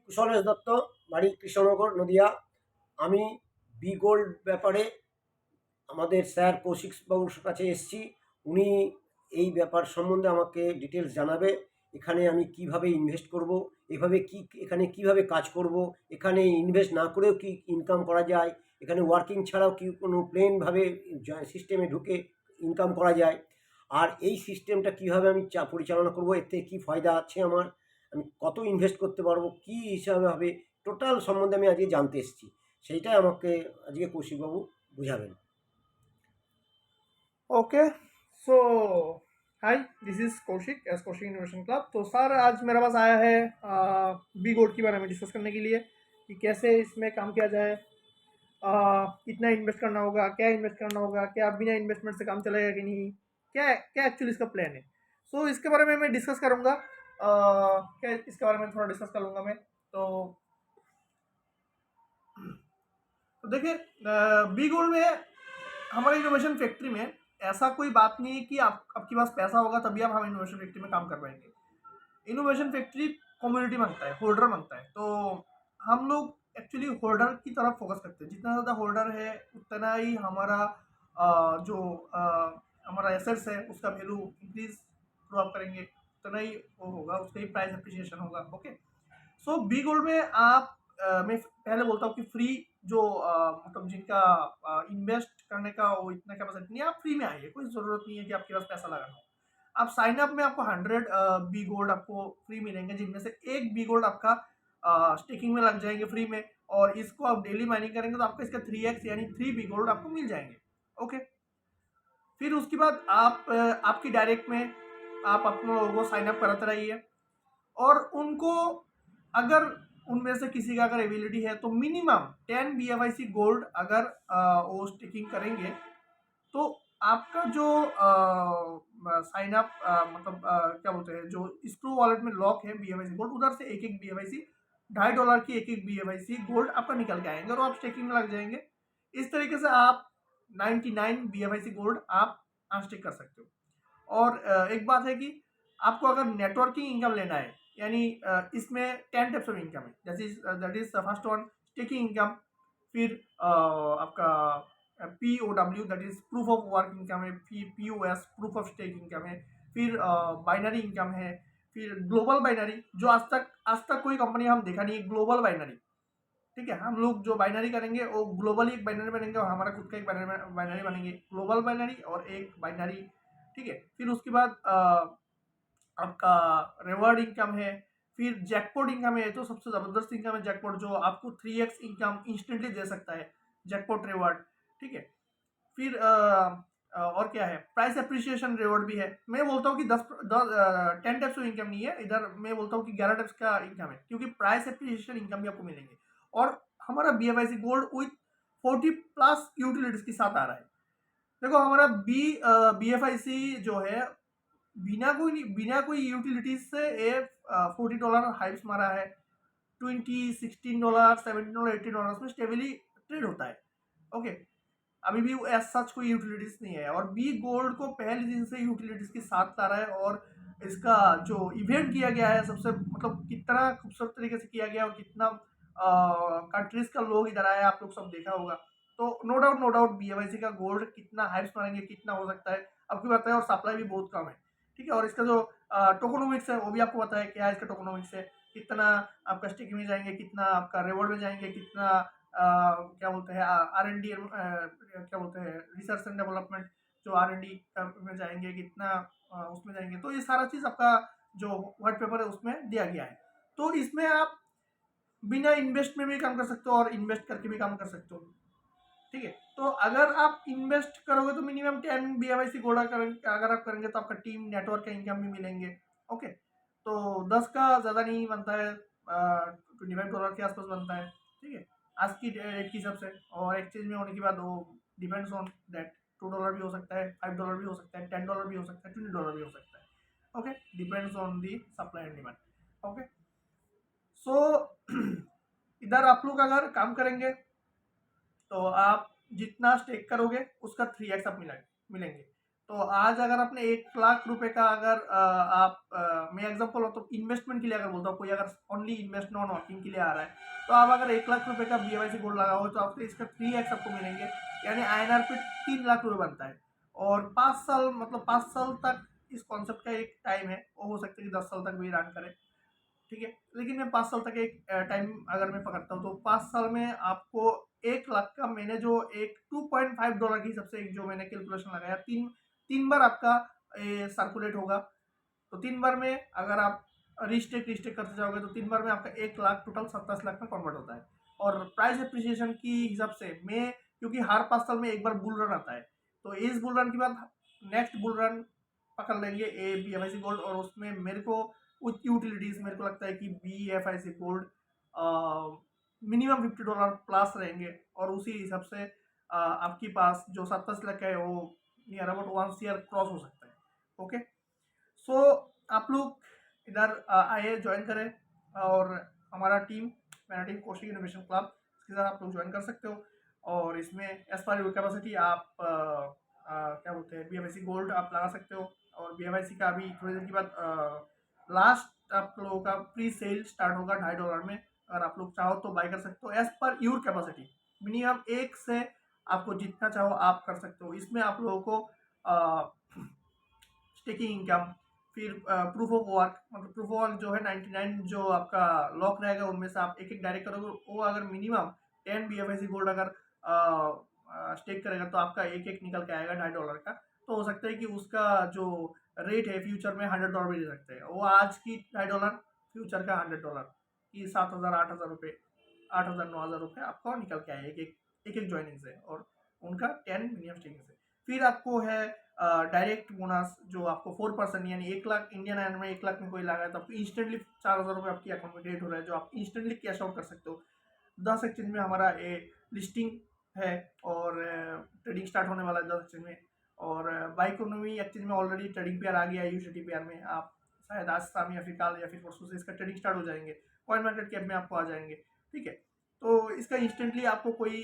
কুশলেশ দত্ত, বাড়ি কৃষ্ণনগর, নদিয়া। আমি B gold ব্যাপারে আমাদের স্যার কৌশিক বাবুর কাছে এসেছি। উনি এই ব্যাপার সম্বন্ধে আমাকে ডিটেলস জানাবে। এখানে আমি কিভাবে ইনভেস্ট করব, এখানে কিভাবে কাজ করব, এখানে ইনভেস্ট না করেও কি ইনকাম করা যায়, এখানে ওয়ার্কিং ছাড়াও কি কোনো প্লেনভাবে সিস্টেমে ঢুকে ইনকাম করা যায়, আর এই সিস্টেমটা কিভাবে আমি পরিচালনা করব, এতে কি ফায়দা আছে আমার, আমি কত ইনভেস্ট করতে পারবো, কি হিসাবে হবে, টোটাল সম্বন্ধে আমি আজকে জানতে এসেছি। সেইটাই আমাকে আজকে কৌশিকবাবু বুঝাবেন। Okay so hi, this is Kaushik S Kaushik innovation club. तो सर आज मेरे पास आया है बी गोल्ड के बारे में डिस्कस करने के लिए कि कैसे इसमें काम किया जाए, कितना इन्वेस्ट करना होगा, क्या इन्वेस्ट करना होगा, क्या बिना इन्वेस्टमेंट से काम चलेगा कि नहीं, क्या क्या एक्चुअली इसका प्लान है। सो इसके बारे में मैं डिस्कस करूँगा, क्या इसके बारे में थोड़ा डिस्कस कर लूँगा मैं। तो देखिए, बी गोल्ड में हमारे इनोवेशन फैक्ट्री में ऐसा कोई बात नहीं है कि आपके पास पैसा होगा तभी आप हमारे इनोवेशन फैक्ट्री में काम कर पाएंगे। इनोवेशन फैक्ट्री कम्युनिटी मांगता है, होल्डर मांगता है। तो हम लोग एक्चुअली होल्डर की तरफ फोकस करते हैं। जितना ज़्यादा होल्डर है उतना ही हमारा जो हमारा एसेट्स है उसका वैल्यू इंक्रीज ग्रो अप करेंगे, उतना ही वो होगा, उसका ही प्राइस अप्रिसिएशन होगा। ओके, सो बी गोल्ड में आप मैं पहले बोलता हूँ कि फ्री जो मतलब जिनका इन्वेस्ट करने का वो इतना कैपेसिटी नहीं है, आप फ्री में आइए, कोई ज़रूरत नहीं है कि आपके पास पैसा लगाना हो। आप साइन अप में आपको 100 बी गोल्ड आपको फ्री मिलेंगे, जिनमें से एक बी गोल्ड आपका स्टेकिंग में लग जाएंगे फ्री में, और इसको आप डेली माइनिंग करेंगे तो आपको इसका 3x यानी 3 बी गोल्ड आपको मिल जाएंगे। ओके, फिर उसके बाद आप आपकी डायरेक्ट में आप अपने लोगों को साइन अप कराते रहिए, और उनको अगर उनमें से किसी का अगर एबिलिटी है तो मिनिमम 10 BFIC गोल्ड अगर वो स्टिकिंग करेंगे तो आपका जो साइन अप मतलब क्या बोलते हैं, जो स्क्रू वॉलेट में लॉक है BFIC गोल्ड, उधर से एक एक BFIC $2.5 की एक एक BFIC गोल्ड आपका निकल के आएंगे और आप स्टेकिंग में लग जाएंगे। इस तरीके से आप 99 BFIC गोल्ड आप अनस्टिक कर सकते हो। और एक बात है कि आपको अगर नेटवर्किंग इनकम लेना है, यानी इसमें 10 टाइप्स ऑफ इनकम है, जैसे that is first one staking income, फिर आपका POW that is proof of work income है, फिर POS proof of stake income है, फिर बाइनरी इनकम है, फिर ग्लोबल बाइनरी जो आज तक कोई कंपनी हम देखा नहीं है, ग्लोबल बाइनरी। ठीक है, हम लोग जो बाइनरी करेंगे वो ग्लोबली एक बाइनरी बनेंगे और हमारा खुद का एक बाइनरी बनेंगे, ग्लोबल बाइनरी और एक बाइनरी। ठीक है, फिर उसके बाद आपका रिवॉर्ड इनकम है, फिर जैकपॉट इनकम है, तो सबसे ज़बरदस्त इनकम है जैकपॉट, जो आपको 3x इनकम इंस्टेंटली दे सकता है, जैकपॉट रिवॉर्ड। ठीक है, फिर और क्या है, प्राइस अप्रिसिएशन रिवॉर्ड भी है। मैं बोलता हूँ कि 10 टाइप्स ऑफ इनकम नहीं है इधर, मैं बोलता हूँ कि 11 टाइप्स का इनकम है, क्योंकि प्राइस अप्रिसिएशन इनकम भी आपको मिलेंगे। और हमारा BFIC गोल्ड विथ 40+ यूटिलिटीज के साथ आ रहा है। देखो, हमारा BFIC जो है बिना कोई यूटिलिटीज से ये $40 हाइप्स मारा है, 20, $16, $17, $18 में स्टेबली ट्रेड होता है। ओके, अभी भी एज सच कोई यूटिलिटीज नहीं है, और बी गोल्ड को पहले दिन से यूटिलिटीज के साथ ला रहा है। और इसका जो इवेंट किया गया है सबसे मतलब कितना खूबसूरत तरीके से किया गया और कितना कंट्रीज का लोग इधर आया, आप लोग सब देखा होगा। तो नो डाउट BFIC का गोल्ड कितना हाइप्स मारेंगे, कितना हो सकता है आपको पता है, और सप्लाई भी बहुत कम है। ठीक है, और इसका जो टोकोनोमिक्स है वो भी आपको पता है क्या है इसका टोकोनोमिक्स है, कितना आपका स्टिक में जाएंगे, कितना आपका रिवॉर्ड में जाएंगे, कितना क्या बोलते हैं R&D, क्या बोलते हैं रिसर्च एंड डेवलपमेंट, जो R&D में जाएंगे, कितना उसमें जाएंगे। तो ये सारा चीज़ आपका जो व्हाइट पेपर है उसमें दिया गया है। तो इसमें आप बिना इन्वेस्ट में भी काम कर सकते हो और इन्वेस्ट करके भी काम कर सकते हो। ठीक है, तो अगर आप इन्वेस्ट करोगे तो मिनिमम 10 BFIC गोल्ड अगर आप करेंगे तो आपका टीम नेटवर्क का इनकम भी मिलेंगे। ओके, तो 10 का ज़्यादा नहीं बनता है, $25 के आसपास बनता है। ठीक है, आज की रेट के हिसाब से, और एक्सचेंज में होने के बाद वो डिपेंड्स ऑन दैट, $2 भी हो सकता है, $5 भी हो सकता है, $10 भी हो सकता है, $20 भी हो सकता है। Okay, depends on the supply and demand. Okay, so इधर आप लोग अगर काम करेंगे तो आप जितना स्टेक करोगे उसका 3x आप मिलेंगे। तो आज अगर आपने 1 लाख रुपए का अगर मैं एग्जांपल हो तो इन्वेस्टमेंट के लिए अगर बोलता हूँ, कोई अगर ओनली इन्वेस्ट नॉन वर्किंग के लिए आ रहा है, तो आप अगर 1 लाख रुपए का BYC गोल्ड लगाओ तो आपको इसका 3x आपको मिलेंगे, यानी INR पे 3 लाख रुपए बनता है। और 5 साल, मतलब 5 साल तक इस कॉन्सेप्ट का एक टाइम है, वो हो सकता है कि 10 साल तक भी रन करे, ठीक है। लेकिन मैं 5 साल तक एक टाइम अगर मैं पकड़ता हूँ तो 5 साल में आपको 1 लाख का, मैंने जो एक $2.5 के हिसाब से एक जो मैंने कैलकुलेशन लगाया, तीन तीन बार आपका सर्कुलेट होगा। तो 3 बार में अगर आप रिस्टेक रिस्टेक करते जाओगे तो 3 बार में आपका 1 लाख टोटल 27 लाख में कन्वर्ट होता है। और प्राइस एप्रिसिएशन की हिसाब से मैं, क्योंकि हर 5 साल में एक बार बुल रन आता है, तो इस बुल रन के बाद नेक्स्ट बुल रन पकड़ लेंगे BFIC गोल्ड, और उसमें मेरे को कुछ यूटिलिटीज मेरे को लगता है कि BFIC गोल्ड मिनिमम $50 प्लस रहेंगे, और उसी हिसाब से आपके पास जो 27 लाख है वो नियर अबाउट 1 CR क्रॉस हो सकता है। ओके, सो आप लोग इधर आइए, ज्वाइन करें, और हमारा टीम, मेरा टीम कौशिक इनोवेशन क्लब, इसके साथ आप लोग ज्वाइन कर सकते हो। और इसमें एज पर योर कैपेसिटी आप क्या बोलते हैं, BFIC गोल्ड आप लगा सकते हो। और BFIC का अभी थोड़ी देर के बाद लास्ट आप लोगों का प्री सेल स्टार्ट होगा $2.5 में। अगर आप लोग चाहो तो बाय कर सकते हो as per your capacity, minimum एक से आपको जितना चाहो आप कर सकते हो। इसमें आप लोगों को स्टेकिंग इनकम, फिर प्रूफ ऑफ वर्क, मतलब प्रूफ ऑफ वर्क जो है 99 जो आपका लॉक रहेगा उनमें से आप एक एक डायरेक्ट करोगे, वो अगर मिनिमम 10 BFIC गोल्ड अगर स्टेक करेगा तो आपका एक एक निकल के आएगा $2.5 का। तो हो सकता है कि उसका जो रेट है फ्यूचर में $100 भी दे सकते हैं, वो आज की $2.5, फ्यूचर का $100 की 7,000 8,000 रुपये, 8,000 9,000 रुपये आपको निकल के आए एक एक ज्वाइनिंग से, और उनका 10 मिनिमम स्टेकिंग से। फिर आपको है डायरेक्ट बोनस, जो आपको 4%, यानी 1 लाख इंडियन आयन में 1 लाख में कोई लगा है तो आपको इंस्टेंटली 4,000 रुपये आपकी अकाउंट में क्रेडिट हो रहा है, जो आप इंस्टेंटली कैश आउट कर सकते हो। 10 एक्सचेंज में हमारा लिस्टिंग है, और ट्रेडिंग स्टार्ट होने वाला है 10 एक्सचेंज में। और बाई इकोनॉमी एक्सचेंज में ऑलरेडी ट्रेडिंग पेयर आ गया है, USDT पेयर में आप शायद आज शाम या फिर कल या फिर परसों से इसका ट्रेडिंग स्टार्ट हो जाएंगे, कॉइन मार्केट कैप में आपको आ जाएंगे, ठीक है। तो इसका इंस्टेंटली आपको कोई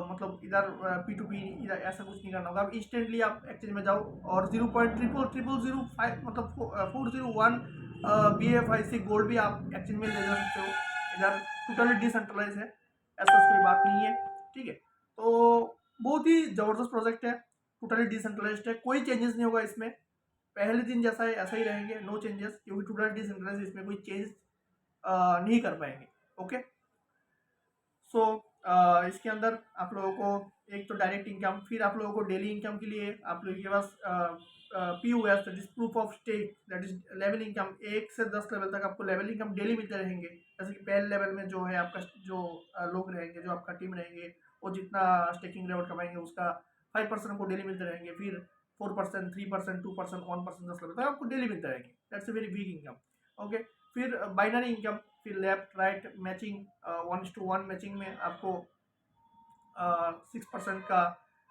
मतलब इधर P2P इधर ऐसा कुछ नहीं करना होगा, आप इंस्टेंटली आप एक्सचेंज में जाओ और 0.00005 मतलब 401 BFIC गोल्ड भी आप एक्सचेंज में ले जा सकते हो। इधर टोटली डिसेंट्रलाइज है, ऐसा कोई बात नहीं है, ठीक है। तो बहुत ही ज़बरदस्त प्रोजेक्ट है, टोटली डिसेंट्रलाइज्ड है, कोई चेंजेस नहीं होगा इसमें, पहले दिन जैसा है ऐसा ही रहेंगे, नो चेंजेस, क्योंकि टोटली डिसेंट्रलाइज, इसमें कोई चेंज नहीं कर पाएंगे। ओके, सो इसके अंदर आप लोगों को एक तो डायरेक्ट इनकम, फिर आप लोगों को डेली इनकम के लिए आप लोगों के पास POS, that is proof of stake, that is level income, 1 से 10 लेवल तक आपको लेवल इनकम डेली मिलते रहेंगे। जैसे कि पहले लेवल में जो है आपका जो लोग रहेंगे, जो आपका टीम रहेंगे, वो जितना स्टेकिंग रिवॉर्ड कमाएंगे उसका 5% को डेली मिलते रहेंगे, फिर 4%, 3%, 2%, 1%, 10 लेवल तक आपको डेली मिलते रहेंगे। That's a very big income. Okay, फिर बाइनरी इनकम, फिर लेफ्ट राइट मैचिंग, 1:1 मैचिंग में आपको 6% का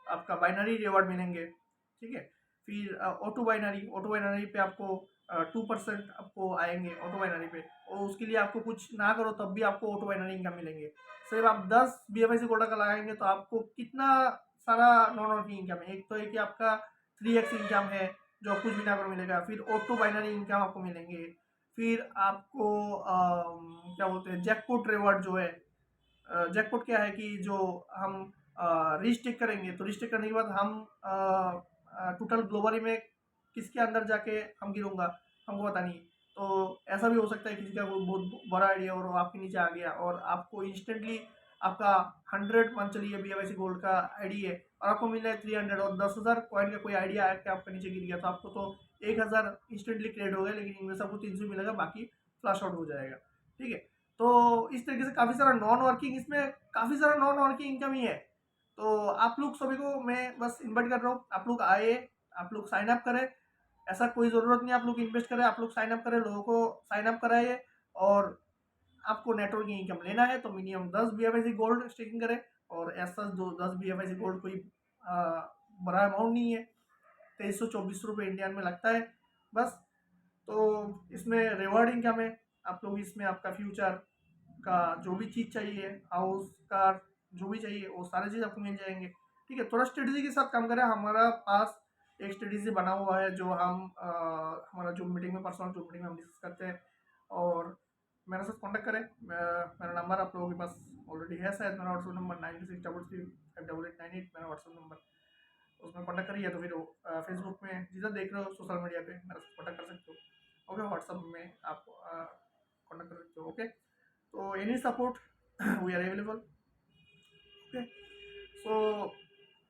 आपका बाइनरी रिवॉर्ड मिलेंगे, ठीक है। फिर ऑटो बाइनरी पे आपको 2% आपको आएंगे ऑटो बाइनरी पे, और उसके लिए आपको कुछ ना करो तब भी आपको ऑटो बाइनरी इनकम मिलेंगे। सिर्फ आप 10 BFIC कोटा का लगाएंगे तो आपको कितना सारा नॉन वर्किंग इनकम है। एक तो है कि आपका 3x इनकम है जो कुछ भी ना करो मिलेगा, फिर ऑटो बाइनरी इनकम आपको मिलेंगे, फिर आपको क्या बोलते हैं जैकपॉट रिवॉर्ड जो है। जैकपॉट क्या है कि जो हम रिस्टेक करेंगे तो रिस्टेक करने के बाद हम टोटल ग्लोबली में किसके अंदर जाके हम गिरूंगा हमको पता नहीं। तो ऐसा भी हो सकता है किसी का कोई बहुत बड़ा आइडिया और वो आपके नीचे आ गया और आपको इंस्टेंटली आपका 100 मान चलिए BFIC गोल्ड का आईडी है और आपको मिल रहा है 300 और 10,000 कॉइन का कोई आइडिया है कि आपके नीचे गिर गया तो आपको तो 1,000 इंस्टेंटली क्रेडिट हो गया, लेकिन इनमें से आपको 300 मिलेगा, बाकी फ्लैश आउट हो जाएगा, ठीक है। तो इस तरीके से काफ़ी सारा नॉन वर्किंग, इसमें काफ़ी सारा नॉन वर्किंग इनकम ही है। तो आप लोग सभी को मैं बस इन्वाइट कर रहा हूँ, आप लोग आए, आप लोग साइन अप करें। ऐसा कोई ज़रूरत नहीं आप लोग इन्वेस्ट करें, आप लोग साइन अप करें, लोगों को साइन अप कराइए। और आपको नेटवर्किंग इनकम लेना है तो मिनिमम 10 BFIC गोल्ड स्टेकिंग करें। और ऐसा जो 10 BFIC गोल्ड कोई बड़ा अमाउंट नहीं है, 2324 रुपये इंडियन में लगता है बस। तो इसमें रिवॉर्ड इनकम है, आप लोग इसमें आपका फ्यूचर का जो भी चीज़ चाहिए, हाउस कार जो भी चाहिए वो सारी चीज़ आपको मिल जाएंगे, ठीक है। थोड़ा स्ट्रेटजी के साथ काम करें, हमारा पास एक स्ट्रेटेजी बना हुआ है जो हम हमारा जूम मीटिंग में, पर्सनल जूम मीटिंग में हम डिस्कस करते हैं। और मेरे साथ कांटेक्ट करें। मेरा नंबर आप लोगों के पास ऑलरेडी है शायद, मेरा व्हाट्सअप नंबर 9633588898 मेरा व्हाट्सअप नंबर, उसमें कांटेक्ट करिए। तो फिर फेसबुक में जिधर देख रहे हो सोशल मीडिया पे मेरे साथ कांटेक्ट कर सकते हो। ओके, व्हाट्सअप में आप कांटेक्ट कर सकते हो। ओके, तो any support we are available. Okay, so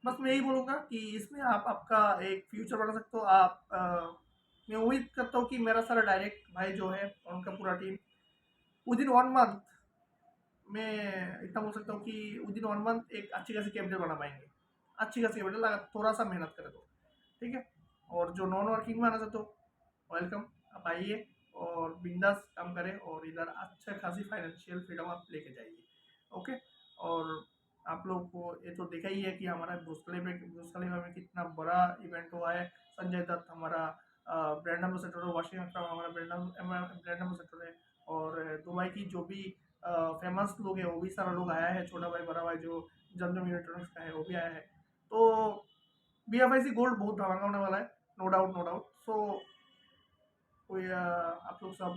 बस मैं यही बोलूँगा कि इसमें आप आपका एक फ्यूचर बना सकते हो। मैं उम्मीद करता हूँ कि मेरा सारा डायरेक्ट भाई जो है और उनका पूरा टीम विद इन 1 मंथ, मैं इतना बोल सकता हूँ कि विद इन 1 मंथ एक अच्छी खासी कैपिटल बना पाएंगे। अच्छी खासी कैपिटल अगर थोड़ा सा मेहनत करे तो, ठीक है। और जो नॉन वर्किंग में आना चाहते हो, वेलकम, आप आइए और बिंदास काम करें और इधर अच्छा खासी फाइनेंशियल फ्रीडम आप लेके जाइए। ओके, और आप लोग को ये तो देखा ही है कि हमारा बुर्ज खलीफा में कितना बड़ा इवेंट हुआ है। संजय दत्त हमारा ब्रांड एम्बेसडर है, वाशिंग अकरम हमारा ब्रांड एम्बेसडर है, और दुबई की जो भी फेमस लोग हैं वो भी सारा लोग आया है। छोटा भाई, बड़ा भाई जो जमजम इलेक्ट्रॉनिक्स का है वो भी आया है। तो BFIC गोल्ड बहुत धमाका होने वाला है, नो डाउट नो डाउट। सो कोई आप लोग सब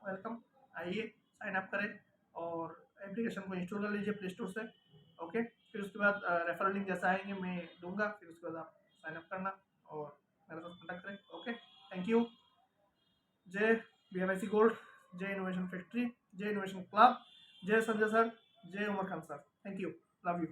वेलकम, आइए, साइन अप करें और एप्लीकेशन को इंस्टॉल कर लीजिए प्ले स्टोर से। ओके, फिर उसके बाद रेफरल लिंक जैसा आएंगे मैं दूंगा, फिर उसके बाद आप साइन अप करना और मेरे साथ कॉन्टैक्ट करें। Okay, thank you. जय BFIC गोल्ड, जय इनोवेशन फैक्ट्री, जय इनोवेशन क्लब, जय संजय सर, जय Umar Khan sir. Thank you, love you.